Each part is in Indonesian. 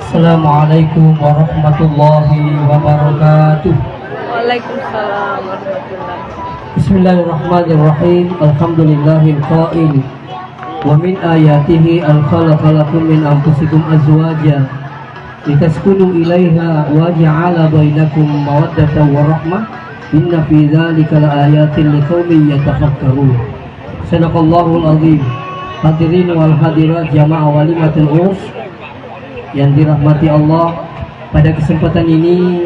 Assalamualaikum warahmatullahi wabarakatuh. Waalaikumsalam warahmatullahi. Bismillahirrahmanirrahim. Alhamdulillahil qail wa min ayatihi al-khalaqa lakum min anfusikum azwaja litaskunu ilaiha wa ja'ala bainakum mawaddatan wa rahmah inna fi dzalika laayatin liqaumin yatafakkarun. Sadaqallahul azim. Hadirin wal hadirat jamaah walimatul urs yang dirahmati Allah, pada kesempatan ini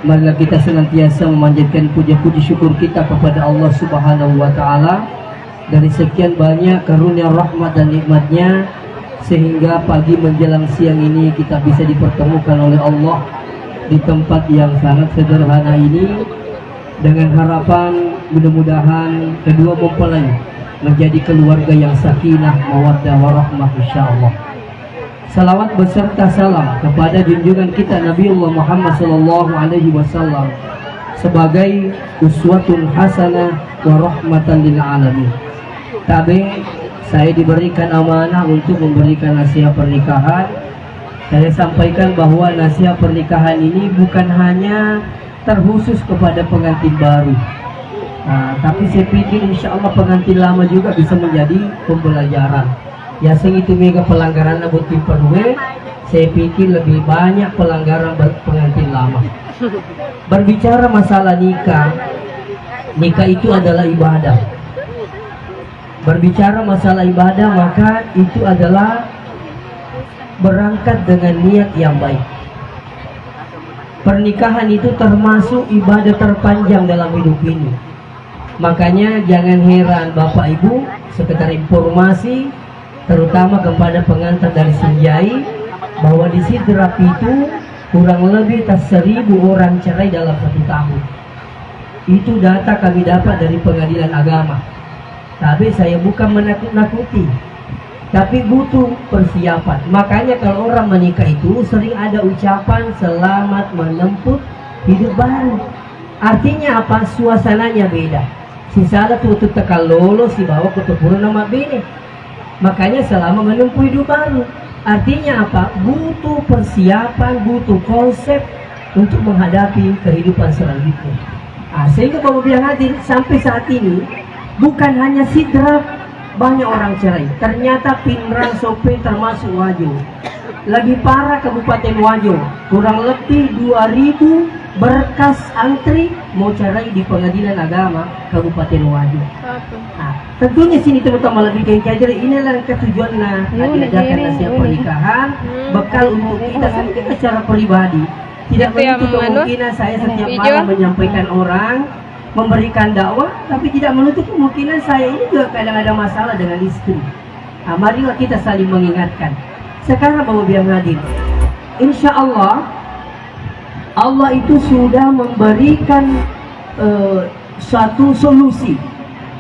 marilah kita senantiasa memanjatkan puja-puji syukur kita kepada Allah Subhanahu wa taala dari sekian banyak karunia rahmat dan nikmatnya, sehingga pagi menjelang siang ini kita bisa dipertemukan oleh Allah di tempat yang sangat sederhana ini, dengan harapan mudah-mudahan kedua mempelai menjadi keluarga yang sakinah mawaddah warahmah insyaallah. Salawat beserta salam kepada junjungan kita Nabiullah Muhammad sallallahu alaihi wasallam sebagai uswatun hasanah wa rahmatan lil alamin. Tabe, saya diberikan amanah untuk memberikan nasihat pernikahan. Saya sampaikan bahwa nasihat pernikahan ini bukan hanya terkhusus kepada pengantin baru. Tapi saya pikir insya Allah pengantin lama juga bisa menjadi pembelajaran. Ya sing itu mega pelanggaran buat timpan gue, saya pikir lebih banyak pelanggaran pengantin lama. Berbicara masalah nikah, nikah itu adalah ibadah. Berbicara masalah ibadah, maka itu adalah berangkat dengan niat yang baik. Pernikahan itu termasuk ibadah terpanjang dalam hidup ini. Makanya jangan heran Bapak Ibu, sekedar informasi terutama kepada pengantar dari Sinjai, bahwa di Sidrap itu kurang lebih 1.000 orang cerai dalam 1 tahun. Itu data kami dapat dari pengadilan agama. Tapi saya bukan menakut-nakuti, tapi butuh persiapan. Makanya kalau orang menikah itu sering ada ucapan selamat menempuh hidup baru. Artinya apa? Suasananya beda. Si salah tutup tekan lolo, si bawa ketupuran nama bini. Makanya selama menempuh hidup baru, artinya apa? Butuh persiapan, butuh konsep untuk menghadapi kehidupan selanjutnya. Sehingga Bapak bilang hadir, sampai saat ini bukan hanya Sidrap banyak orang cerai, ternyata Pinrang Sope termasuk Wajo. Lagi parah Kabupaten Wajo, kurang lebih 2.000 berkas antri mau cerai di pengadilan agama Kabupaten Wajo. Tentunya sini teman-teman lebih kayak inilah ketujuan diadakan nasihat pernikahan, bekal untuk kita secara pribadi. Tidak menutup kemungkinan saya setiap malam menyampaikan orang, memberikan dakwah, tapi tidak menutup kemungkinan saya ini juga kadang ada masalah dengan istri. Marilah kita saling mengingatkan. Sekarang Bapak bilang hadir, insya Allah Allah itu sudah memberikan suatu solusi.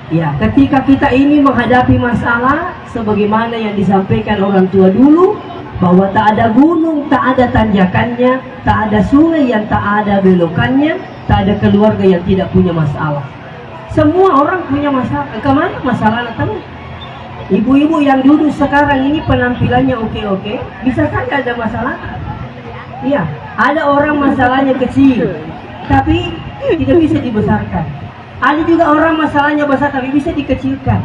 Ya, ketika kita ini menghadapi masalah sebagaimana yang disampaikan orang tua dulu, bahwa tak ada gunung, tak ada tanjakannya, tak ada sungai yang tak ada belokannya, tak ada keluarga yang tidak punya masalah. Semua orang punya masalah. Kemana masalah tahu? Ibu-ibu yang duduk sekarang ini penampilannya oke-oke, bisa saja ada masalah. Iya, ada orang masalahnya kecil, tapi tidak bisa dibesarkan. Ada juga orang masalahnya besar tapi bisa dikecilkan.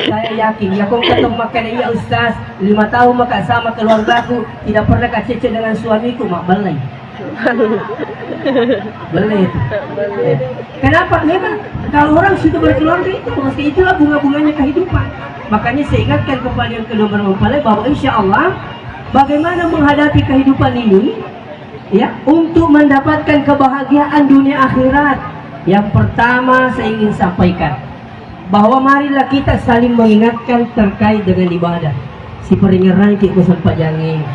Saya yakin, ya kau ketemu makan iya Ustaz, 5 tahun makan sama keluargaku, tidak pernah kacece dengan suamiku, mak belai. Belai itu. Kenapa? Memang kalau orang sudah berkeluarga itu, pasti itulah bunga-bunganya kehidupan. Makanya saya ingatkan kepada yang kedua mempelai bahwa insya Allah bagaimana menghadapi kehidupan ini, ya, untuk mendapatkan kebahagiaan dunia akhirat. Yang pertama saya ingin sampaikan bahwa marilah kita saling mengingatkan terkait dengan ibadah. Si peringaran kita sempat jangan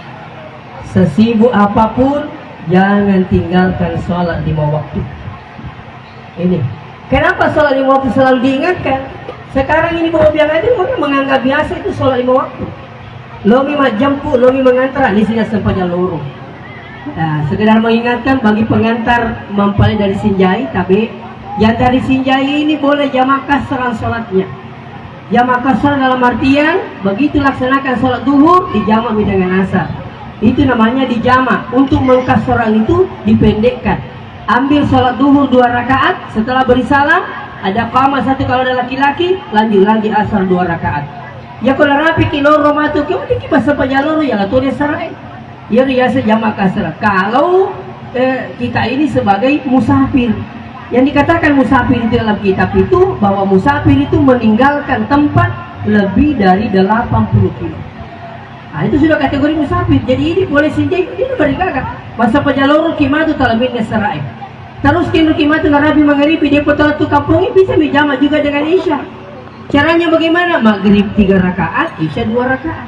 sesibuk apapun jangan tinggalkan sholat 5 waktu. Ini kenapa sholat 5 waktu selalu diingatkan? Sekarang ini Bapak bilang aja mungkin menganggap biasa itu sholat 5 waktu. Lomi majampu, lomi mengantar, di sini sempatnya lorong. Nah, sekedar mengingatkan bagi pengantar mempelai dari Sinjai, tapi yang dari Sinjai ini boleh jamaah kasran sholatnya. Jamaah kasran dalam artian begitu laksanakan sholat duhur dijamak dengan asar. Itu namanya dijamak. Untuk mengkasroran itu dipendekkan. Ambil sholat duhur 2 rakaat, setelah beri salam ada qamah 1 kalau ada laki-laki, lanjut lagi asar 2 rakaat. Ya kalau rapi kilo romatu kemudian kita sampai jalur ya lah tulis sarai. Ya biasa jamak kasrah. Kalau kita ini sebagai musafir, yang dikatakan musafir itu dalam kitab itu bahwa musafir itu meninggalkan tempat lebih dari 80 kilo. Nah, itu sudah kategori musafir. Jadi ini boleh saja ini berikagak. Masa pejalur kimatu talamin sarai. Terus kini kimatu narabi maghribi dia potong tu kampung bisa dijama juga dengan isya. Caranya bagaimana? Maghrib 3 rakaat, isya 2 rakaat.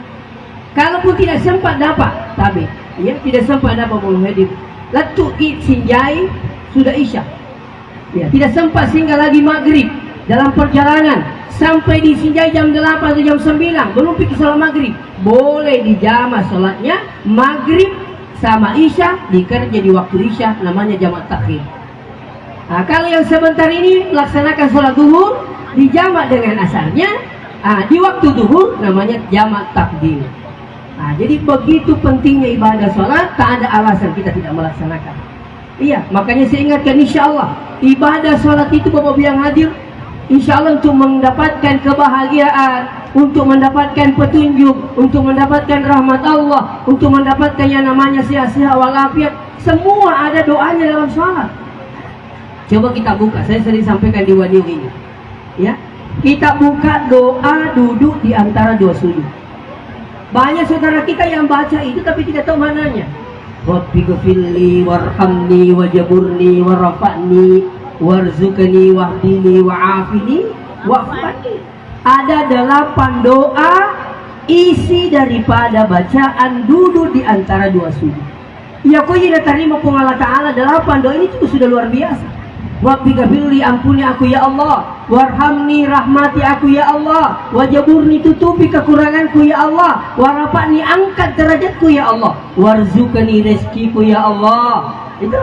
Kalaupun tidak sempat dapat, tapi ya tidak sempat dapat belum hadir. Latu sinjai sudah isya. Ya, tidak sempat sehingga lagi maghrib dalam perjalanan sampai di Sinjai jam 8 atau jam 9 belum pergi salat maghrib, boleh dijama sholatnya maghrib sama isya, dikerja di waktu isya, namanya jamak takhir. Nah, kalau yang sebentar ini melaksanakan sholat duhur dijamak dengan asarnya, di waktu duhur namanya jamak takdim. Nah, jadi begitu pentingnya ibadah sholat, tak ada alasan kita tidak melaksanakan. Iya, makanya saya ingatkan insya Allah ibadah sholat itu Bapak yang hadir, insya Allah untuk mendapatkan kebahagiaan, untuk mendapatkan petunjuk, untuk mendapatkan rahmat Allah, untuk mendapatkan yang namanya sehat-sehat walafiat, semua ada doanya dalam sholat. Coba kita buka, saya sering sampaikan di wadiu ini, ya, kita buka doa duduk di antara 2 sujud. Banyak saudara kita yang baca itu tapi tidak tahu mananya. Rabbi ghfirli warhamni wajaburni warafa'ni warzukni wahdini wa'afini wa'afani. Ada 8 doa isi daripada bacaan duduk di antara 2 sujud. Ya kau tidak terima pun Allah Ta'ala 8 doa ini itu sudah luar biasa. Rabbi ghfirli, ampuni aku ya Allah, warhamni, rahmati aku ya Allah, wajaburni, tutupi kekuranganku ya Allah, warafa'ni, angkat derajatku ya Allah, warzukni, rezekiku ya Allah. Itu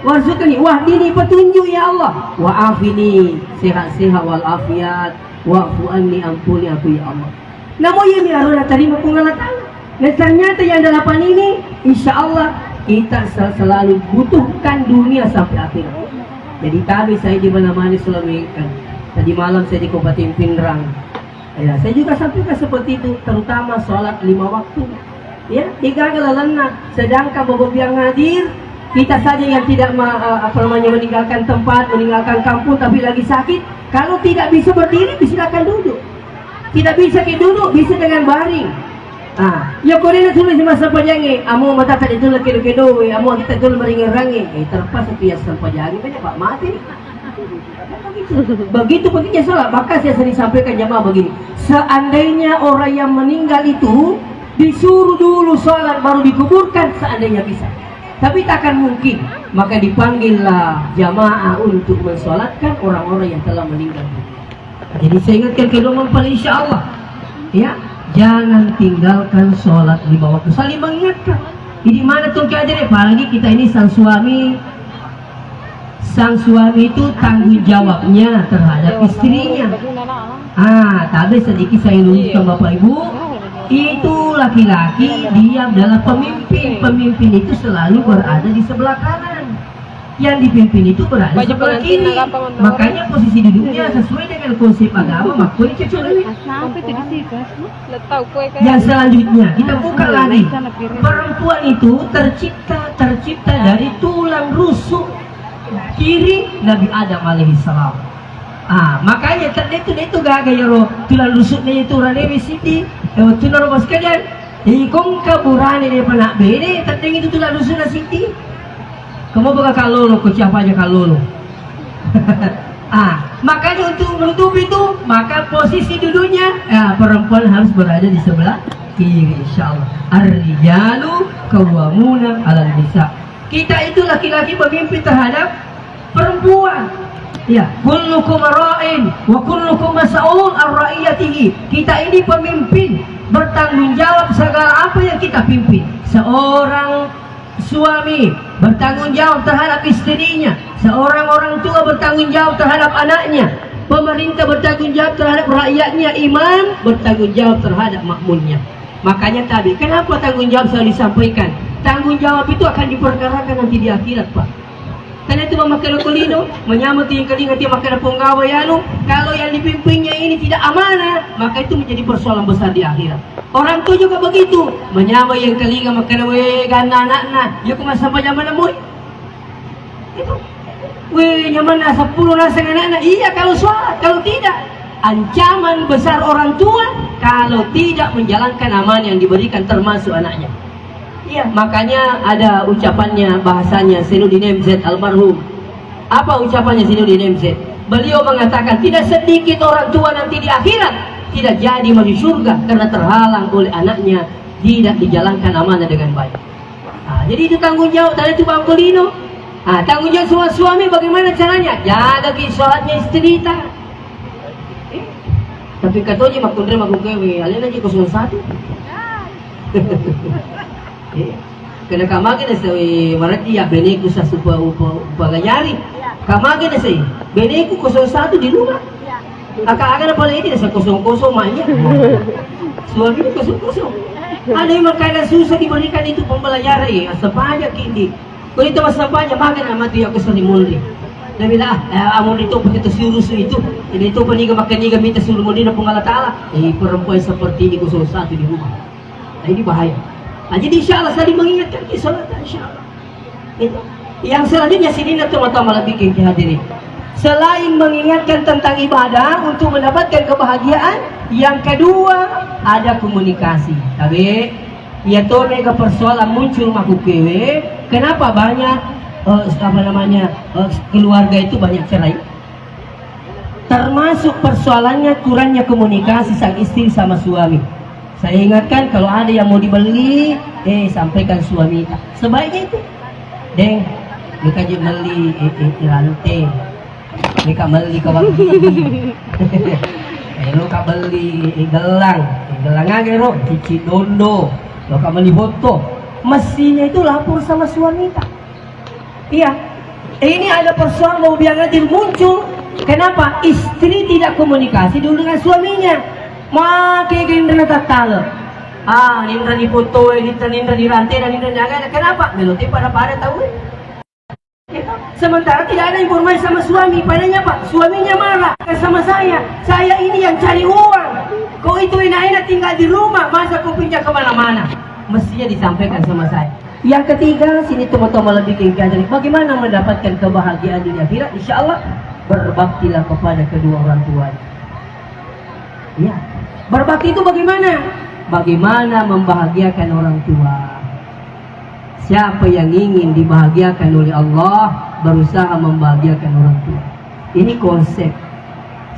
warzukni, wahdini, petunjuk ya Allah, wa'afini, sehat-sehat walafiat, wa'fu anni, ampuni aku ya Allah. Namun ya mi'aruna terima pun Allah Ta'ala. Dan ternyata yang 8 ini insya Allah kita selalu butuhkan dunia sampai akhirat. Jadi tadi saya di mana-mana selalu ingatkan. Tadi malam saya di Kabupaten Pindrang. Ya, saya juga sampaikan seperti itu, terutama sholat 5 waktu. Ya, digagal lena. Sedangkan Bapak yang hadir, kita saja yang tidak meninggalkan tempat, meninggalkan kampung, tapi lagi sakit. Kalau tidak bisa berdiri, silakan duduk. Tidak bisa duduk, bisa dengan baring. Ya korena tulis masa pajangi, amo mata tadi itu lagi dowe, amo kita tulis meringerangi, terpas itu ya sampajagi banyak Pak mati. Begitu pentingnya sholat, maka saya sering sampaikan jamaah begini. Seandainya orang yang meninggal itu disuruh dulu sholat baru dikuburkan, seandainya bisa. Tapi takkan mungkin, maka dipanggillah jamaah untuk mensolatkan orang-orang yang telah meninggal. Jadi saya ingatkan kedua mempelai insya Allah, ya. Jangan tinggalkan sholat 5 waktu. Saling mengingatkan. Di mana tuh keadaan? Apalagi kita ini sang suami. Sang suami itu tanggung jawabnya terhadap istrinya. Tadi sedikit saya luruskan Bapak Ibu. Itu laki-laki dia adalah pemimpin. Pemimpin itu selalu berada di sebelah kanan. Yang dipimpin itu berada di sebelah kiri. Makanya posisi duduknya sesuai dengan konsep agama, makanya kecuali. Yang selanjutnya kita buka lagi. Perempuan itu tercipta dari tulang rusuk kiri Nabi Adam alaihissalam. Makanya itu gagah ya roh tulang rusuknya itu ranewi siti. Tulang rusuk sekalian. Ikong kaburane dia penak bede, tentang itu tulang rusuknya siti. Kamu bakal kalolo, ke siapa aja kalolo. Makanya untuk menutup itu, maka posisi duduknya perempuan harus berada di sebelah kiri insyaallah. Ar-rijalu qawwamuna 'alan nisa. Kita itu laki-laki pemimpin terhadap perempuan. Ya, kullukum ra'in wa kullukum mas'ul an ra'iyatihi. Kita ini pemimpin, bertanggung jawab segala apa yang kita pimpin. Seorang suami bertanggung jawab terhadap istrinya, seorang orang tua bertanggung jawab terhadap anaknya, pemerintah bertanggung jawab terhadap rakyatnya, imam bertanggung jawab terhadap makmunnya. Makanya tadi, kenapa tanggung jawab selalu disampaikan? Tanggung jawab itu akan diperkarakan nanti di akhirat, Pak. Karena itu memakai kulino, menyambut yang kelinga dia makan penggawa yanu. Kalau yang dipimpinnya ini tidak amanah, maka itu menjadi persoalan besar di akhirat. Orang tua juga begitu, menyambut yang kelinga makan gana anak-anak. Ya kau masa zaman namun itu, nyaman 10 nasa anak-anak. Iya kalau sholat, kalau tidak. Ancaman besar orang tua kalau tidak menjalankan amanah yang diberikan termasuk anaknya. Iya, makanya ada ucapannya, bahasanya Zainuddin MZ almarhum. Apa ucapannya Zainuddin MZ? Beliau mengatakan tidak sedikit orang tua nanti di akhirat tidak jadi masuk surga karena terhalang oleh anaknya tidak dijalankan amanah dengan baik. Nah, jadi itu tanggung jawab dari itu Bang Kolino. Nah, tanggung jawab semua suami bagaimana caranya? Jaga sholatnya istri kita. Tapi katanya makundre makukewe, alin aja 01. Kena kamagin na sa marati ya beneku sa upaganyari. Kamagin na sa beneku 01 di rumah. Aka-aka na pala ini sa 00 manya. Suami ni 00. Ada yang makanan susah diberikan itu pembelajaran asa pajak hindi. Kung ito mas sampanya, makan na mati ako sa limulri. Nabi lah, amon itu pakai tersurus itu. Ini itu paniga makaniga minta suruh mudi na Allah Taala. Perempuan seperti ini 01 di rumah. Nah ini bahaya. Nah, jadi insya Allah saling mengingatkan di salat insya Allah. Itu. Yang selanjutnya sini teman-teman lebih ke hadirin. Selain mengingatkan tentang ibadah untuk mendapatkan kebahagiaan, yang kedua ada komunikasi. Tapi ya tuh mega persoalan muncul makukewe. Kenapa banyak keluarga itu banyak cerai? Termasuk persoalannya kurangnya komunikasi sang istri sama suami. Saya ingatkan kalau ada yang mau dibeli, sampaikan suami. Sebaiknya itu, deng, mereka je beli rantai, mereka beli kawan gigi, mereka beli gelang aja ro, cici dondo, mereka beli foto. Mestinya itu lapor sama suami tak? Iya, ini ada persoalan mau biar nanti muncul. Kenapa? Istri tidak komunikasi dulu dengan suaminya. Makai gendera tatal. Nindra di foto, nindra di rantai, dan nindra jaga. Kenapa? Meloti pada tahu. Sementara tidak ada informasi sama suami. Padanya Pak, suaminya marah sama saya. Saya ini yang cari uang. Kau itu enak-enak tinggal di rumah, masa kau pinjam kemana-mana? Mestinya disampaikan sama saya. Yang ketiga, sini teman-teman lebih dari bagaimana mendapatkan kebahagiaan di akhirat. Insya Allah berbaktilah kepada kedua orang tua. Ya, berbakti itu bagaimana? Bagaimana membahagiakan orang tua? Siapa yang ingin dibahagiakan oleh Allah berusaha membahagiakan orang tua. Ini konsep.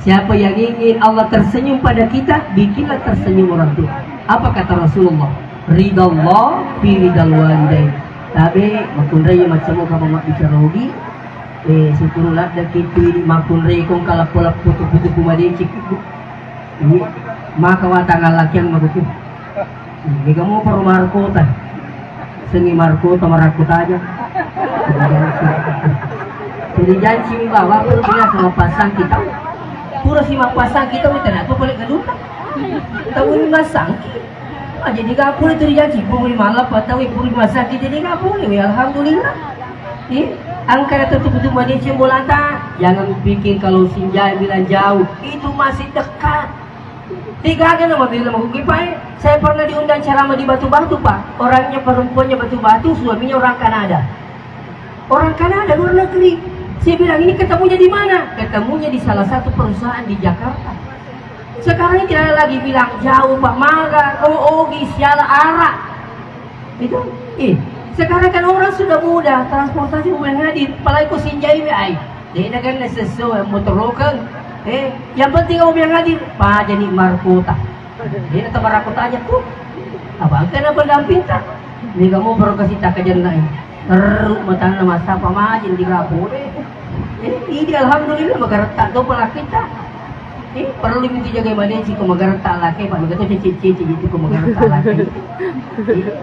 Siapa yang ingin Allah tersenyum pada kita, bikinlah tersenyum orang tua. Apa kata Rasulullah? Ridallah fi ridal walidain. Tapi makunray macam mo kapag bicara hobi, siturulat na kitu makunray kung kalap-kalap puto-puto kumadi cikgu. Ini makawata ngalaki ang magukip. Hindi ka mo para markota. Sengi markota marakota aja. Jadi janji bawa pun bila sama pasang kita. Pura si pasang kita minta nak tu balik kedua. Tahu ni masang. Jadi kapur itu dijanji puri malam patau puri masa jadi kapur ya alhamdulillah. Angka tertutup mandi cembolata. Jangan pikir kalau sinjai bilang jauh, itu masih dekat. Tiga kan nama bila mau kipai. Saya pernah diundang ceramah di Batu-Batu Pak. Orangnya perempuannya Batu-Batu, suaminya orang Kanada. Orang Kanada luar negeri. Saya bilang ini ketemunya di mana? Ketemunya di salah satu perusahaan di Jakarta. Sekarang ini tidak lagi bilang jauh Pak Maga, Ogi, Siala, Arah. Itu, sekarang kan orang sudah mudah, transportasi mulai hadir. Apalagi kau sinjai ai. Dia kan sesuai motor lokal. Yang penting kamu bilang hadir. Pak jadi markota. Dia tetap markota aja tuh. Apa kena pendamping tak? Ini kamu baru kasih tak kajian lain. Terus matang nama siapa majin di kapur. Ini alhamdulillah magara tak tahu pala kita. Perlu minta jaga badan sih kumagara tak laki Pak. Begitu cici-cici itu kumagara tak laki.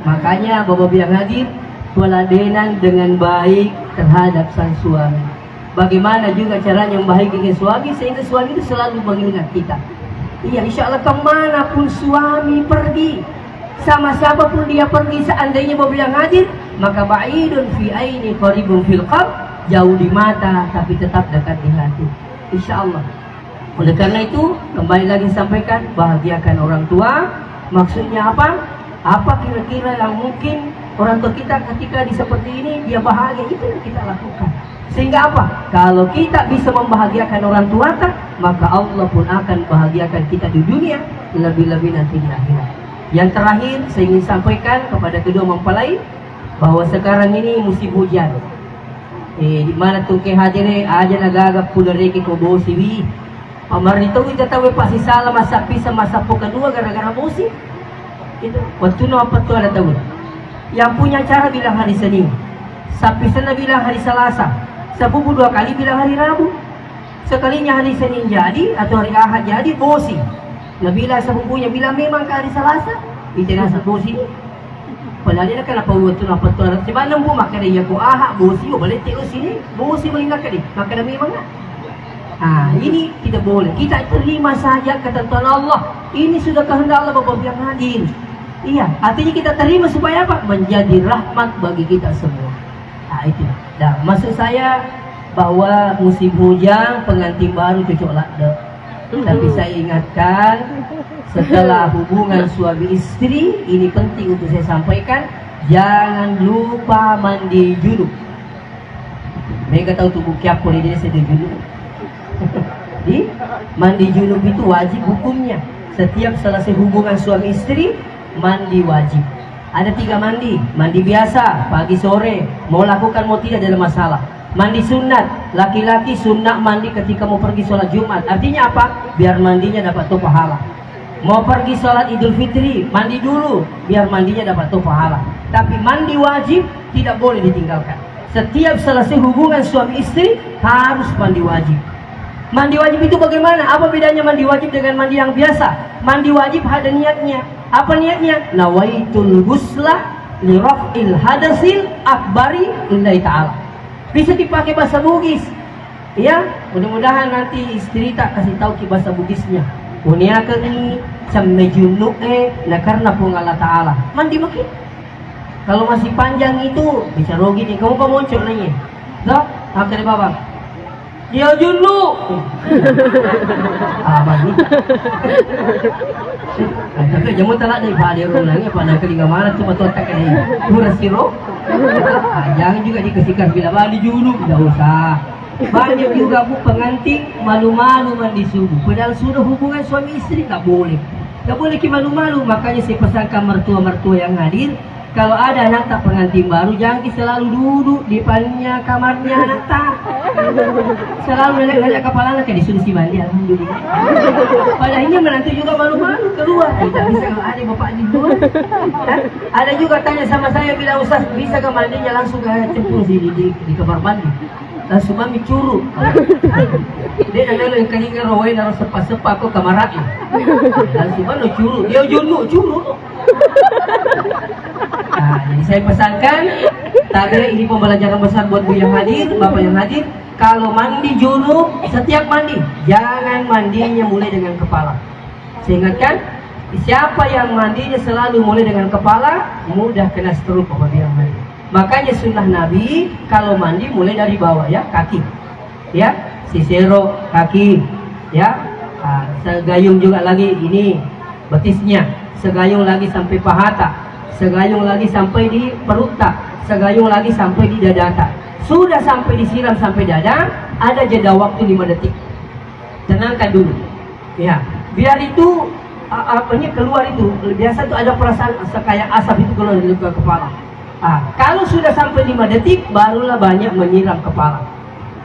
Makanya Bapak bilang hadir teladenan dengan baik terhadap sang suami. Bagaimana juga caranya yang baik dengan suami sehingga suami itu selalu mengingat kita. Iya, insya Allah kemanapun suami pergi, sama siapapun dia pergi seandainya bilang hadir, maka ba'idun fi aini qaribun fil qalb, jauh di mata tapi tetap dekat di hati, insya Allah. Oleh karena itu, kembali lagi sampaikan, bahagiakan orang tua. Maksudnya apa? Apa kira-kira yang mungkin orang tua kita ketika di seperti ini dia bahagia, itu yang kita lakukan. Sehingga apa? Kalau kita bisa membahagiakan orang tua kan, maka Allah pun akan bahagiakan kita di dunia, lebih-lebih nanti di akhirat. Yang terakhir saya ingin sampaikan kepada kedua mempelai bahwa sekarang ini musim hujan. Di mana tuh ke hajire aja nagagap pulareki ko bosiwi. Amar itu kita tahu pasti salah masa pisah masa kedua gara-gara musim. Itu waktu no apa tuh ada tahu. Yang punya cara bilang hari Senin, sapi sana bilang hari Selasa, sepupu 2 kali bilang hari Rabu. Sekalinya hari Senin jadi atau hari Ahad jadi bosi. Nabila sepupunya bilang memang ke hari Selasa, itu nasa bosi. Padahal dia kenapa waktu no apa tuh ada sebab lembu maka dia ko Ahad bosi, boleh tengok sini bosi mengingat kali, maka dia memang lah. Ini tidak boleh. Kita terima saja ketentuan Allah. Ini sudah kehendak Allah Bapak yang hadir. Iya, artinya kita terima supaya apa? Menjadi rahmat bagi kita semua. Itu. Nah, maksud saya bahwa musim hujan pengantin baru cocok lah. Tapi saya ingatkan, setelah hubungan suami istri, ini penting untuk saya sampaikan, jangan lupa mandi junub. Mereka tahu tubuh kiap boleh dia sedih junub. Di mandi junub itu wajib hukumnya. Setiap selesai hubungan suami istri, mandi wajib. Ada 3 mandi. Mandi biasa, pagi sore, mau lakukan mau tidak ada masalah. Mandi sunat, laki-laki sunat mandi ketika mau pergi sholat Jumat. Artinya apa? Biar mandinya dapat tuh pahala. Mau pergi sholat Idul Fitri, mandi dulu, biar mandinya dapat tuh pahala. Tapi mandi wajib tidak boleh ditinggalkan. Setiap selesai hubungan suami istri harus mandi wajib. Mandi wajib itu bagaimana? Apa bedanya mandi wajib dengan mandi yang biasa? Mandi wajib ada niatnya. Apa niatnya? Nawaitul ghusla li raf'il hadasil akbari lillahi ta'ala. Bisa dipakai bahasa Bugis. Ya, mudah-mudahan nanti istri tak kasih tahu ki bahasa Bugisnya. Uniakeun ni samme junub na karena pun Allah Ta'ala. Mandi makin. Kalau masih panjang itu bisa rugi nih. Kamu muncul lagi. Dah, apa dari babang? Dia junub. Mandi. Tapi jamu talak dari Pak Deru nangnya pada kelinga mana cuma totak ini. Murah siro. Jangan juga dikasihkan bila mandi junub, tidak usah. Banyak juga bu pengantin malu-malu mandi subuh. Padahal sudah hubungan suami istri tak boleh. Tak boleh ki malu-malu. Makanya saya pesankan mertua-mertua yang hadir, kalau ada anak tak pengantin baru, jangan selalu duduk di depannya kamarnya anak tak. Selalu nanya kepala anak disuruh si mandi, alhamdulillah. Padahal ini menantu juga malu-malu keluar. Tidak bisa kalau ada bapak di luar. Ada juga tanya sama saya, bilang Ustaz bisa ke mandinya langsung ke cemplung di kamar mandi. Langsung mami curu. Dia ada yang kelingan rawai naruh sepa-sepa kok kamaratnya. Langsung mana curu, dia curu. Jadi saya pesankan, tadi ini pembelajaran besar buat Bu yang hadir, Bapak yang hadir. Kalau mandi junub, setiap mandi, jangan mandinya mulai dengan kepala. Saya ingatkan, siapa yang mandinya selalu mulai dengan kepala, mudah kena stroke Bapak yang hadir. Makanya sunnah Nabi, kalau mandi mulai dari bawah ya, kaki. Ya, sisero kaki. Ya, segayung juga lagi ini betisnya. Segayung lagi sampai pahata. Segayung lagi sampai di perutnya, segayung lagi sampai di dadata. Sudah sampai disiram sampai dada, ada jeda waktu 5 detik. Tenangkan dulu. Ya, biar itu apanya keluar itu. Biasa itu ada perasaan kayak asap itu keluar dari kepala. Kalau sudah sampai 5 detik, barulah banyak menyiram kepala.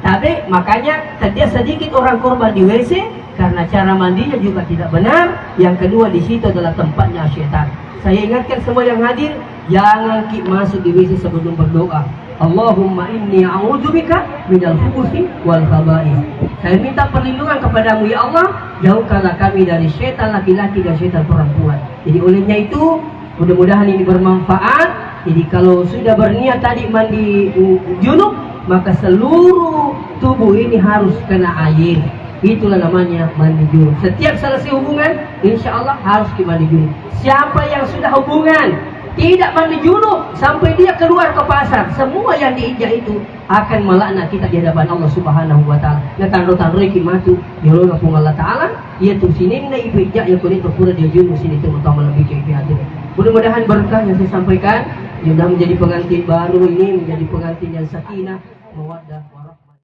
Tapi makanya tadi sedikit orang korban di WC karena cara mandinya juga tidak benar. Yang kedua di situ adalah tempatnya syaitan. Saya ingatkan semua yang hadir, jangan masuk di WC sebelum berdoa. Allahumma inni a'udzubika minal khubuthi wal khaba'ith. Saya minta perlindungan kepadamu ya Allah, jauhkanlah kami dari syaitan laki-laki dan syaitan perempuan. Jadi olehnya itu, mudah-mudahan ini bermanfaat. Jadi kalau sudah berniat tadi mandi junub, maka seluruh tubuh ini harus kena air. Itulah namanya mandi junub. Setiap selesai hubungan, insya Allah harus mandi junub. Siapa yang sudah hubungan tidak mandi junub sampai dia keluar ke pasar, semua yang diinjak itu akan melaknat kita di hadapan Allah Subhanahu wa taala. Nah kan rotan reki matu ya Allah Allah taala, ia tu sini na ipijak ya kulit berpura dia junub sini tu utama lebih kayak gitu. Mudah-mudahan berkah yang saya sampaikan sudah menjadi pengantin baru ini, menjadi pengantin yang sakinah, mawaddah, warahmah.